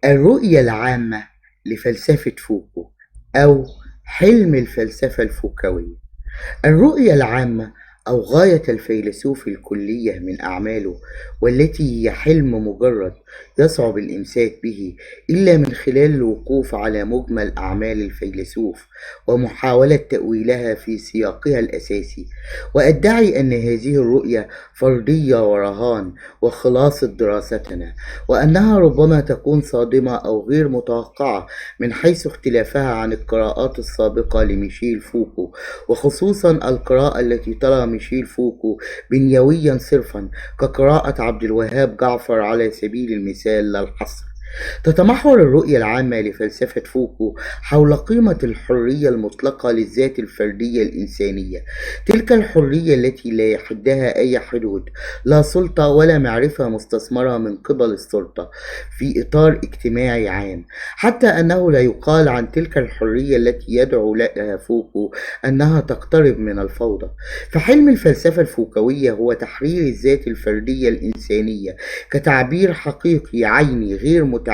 الرؤية العامة لفلسفة فوكو أو حلم الفلسفة الفوكوية. الرؤية العامة أو غاية الفيلسوف الكلية من أعماله، والتي هي حلم مجرد يصعب الإمساك به إلا من خلال الوقوف على مجمل أعمال الفيلسوف ومحاولة تأويلها في سياقها الأساسي. وأدعي أن هذه الرؤية فرضية ورهان وخلاصة دراستنا، وأنها ربما تكون صادمة أو غير متوقعة من حيث اختلافها عن القراءات السابقة لميشيل فوكو، وخصوصا القراءة التي ترى ميشيل فوكو بنيويا صرفا كقراءة عبد الوهاب جعفر على سبيل المثال لا الحصر. تتمحور الرؤية العامة لفلسفة فوكو حول قيمة الحرية المطلقة للذات الفردية الإنسانية، تلك الحرية التي لا يحدها أي حدود، لا سلطة ولا معرفة مستثمرة من قبل السلطة في إطار اجتماعي عام، حتى أنه لا يقال عن تلك الحرية التي يدعو لها فوكو أنها تقترب من الفوضى. فحلم الفلسفة الفوكوية هو تحرير الذات الفردية الإنسانية كتعبير حقيقي عيني غير متعالي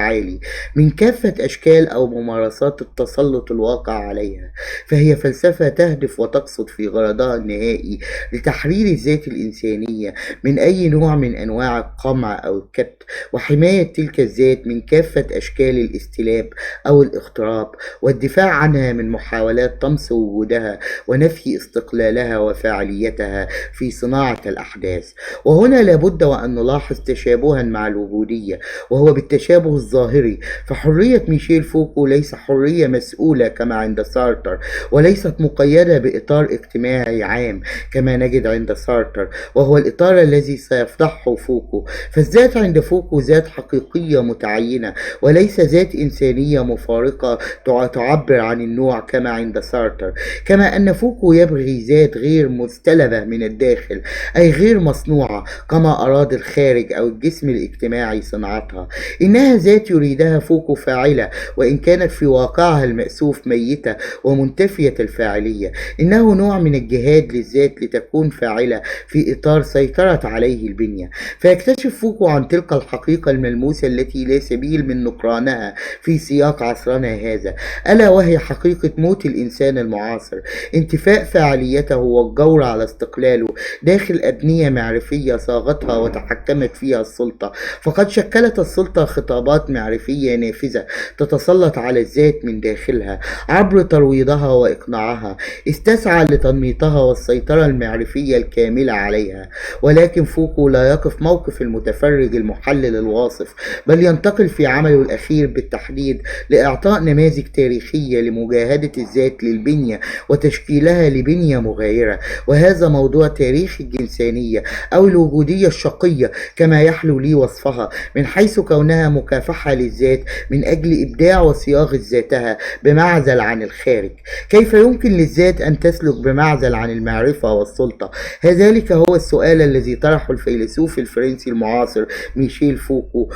من كافة أشكال أو ممارسات التسلط الواقع عليها. فهي فلسفة تهدف وتقصد في غرضها النهائي لتحرير الذات الإنسانية من أي نوع من أنواع القمع أو الكبت، وحماية تلك الذات من كافة أشكال الاستلاب أو الاغتراب، والدفاع عنها من محاولات طمس وجودها ونفي استقلالها وفاعليتها في صناعة الأحداث. وهنا لابد وأن نلاحظ تشابها مع الوجودية، وهو بالتشابه الظاهري. فحرية ميشيل فوكو ليس حرية مسؤولة كما عند سارتر، وليست مقيدة بإطار اجتماعي عام كما نجد عند سارتر، وهو الإطار الذي سيفضحه فوكو. فالذات عند فوكو ذات حقيقية متعينة، وليس ذات إنسانية مفارقة تعبر عن النوع كما عند سارتر. كما أن فوكو يبغي ذات غير مستلبة من الداخل، أي غير مصنوعة كما أراد الخارج أو الجسم الاجتماعي صناعتها. إنها ذات يريدها فوكو فاعلة، وإن كانت في واقعها المأسوف ميتة ومنتفية الفاعلية. إنه نوع من الجهاد للذات لتكون فاعلة في إطار سيطرة عليه البنية. فيكتشف فوكو عن تلك الحقيقة الملموسة التي لا سبيل من نكرانها في سياق عصرنا هذا، ألا وهي حقيقة موت الإنسان المعاصر، انتفاء فاعليته والجور على استقلاله داخل أبنية معرفية صاغتها وتحكمت فيها السلطة. فقد شكلت السلطة خطابات معرفية نافذة تتسلط على الذات من داخلها عبر ترويضها وإقناعها، استسعى لتنميطها والسيطرة المعرفية الكاملة عليها. ولكن فوكو لا يقف موقف المتفرج المحلل الواصف، بل ينتقل في عمله الأخير بالتحديد لإعطاء نماذج تاريخية لمجاهدة الذات للبنية وتشكيلها لبنية مغايرة. وهذا موضوع تاريخ الجنسانية أو الوجودية الشقية كما يحلو لي وصفها، من حيث كونها مكافحة للذات من أجل إبداع وصياغة ذاتها بمعزل عن الخارج. كيف يمكن للذات أن تسلك بمعزل عن المعرفة والسلطة؟ ذلك هو السؤال الذي طرحه الفيلسوف الفرنسي المعاصر ميشيل فوكو،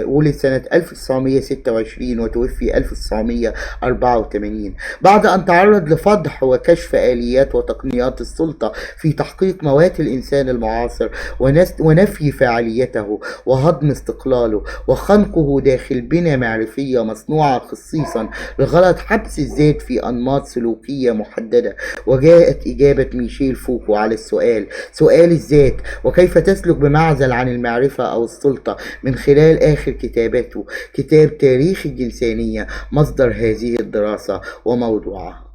ولد سنة 1926 وتوفي 1984، بعد أن تعرض لفضح وكشف آليات وتقنيات السلطة في تحقيق موات الإنسان المعاصر ونفي فاعليته وهضم استقلاله وخنقه داخل بنى معرفية مصنوعة خصيصا لغرض حبس الذات في أنماط سلوكية محددة. وجاءت إجابة ميشيل فوكو على سؤال الذات وكيف تسلك بمعزل عن المعرفة أو السلطة من خلال آخر كتاباته، كتاب تاريخ الجنسانية، مصدر هذه الدراسة وموضوعها.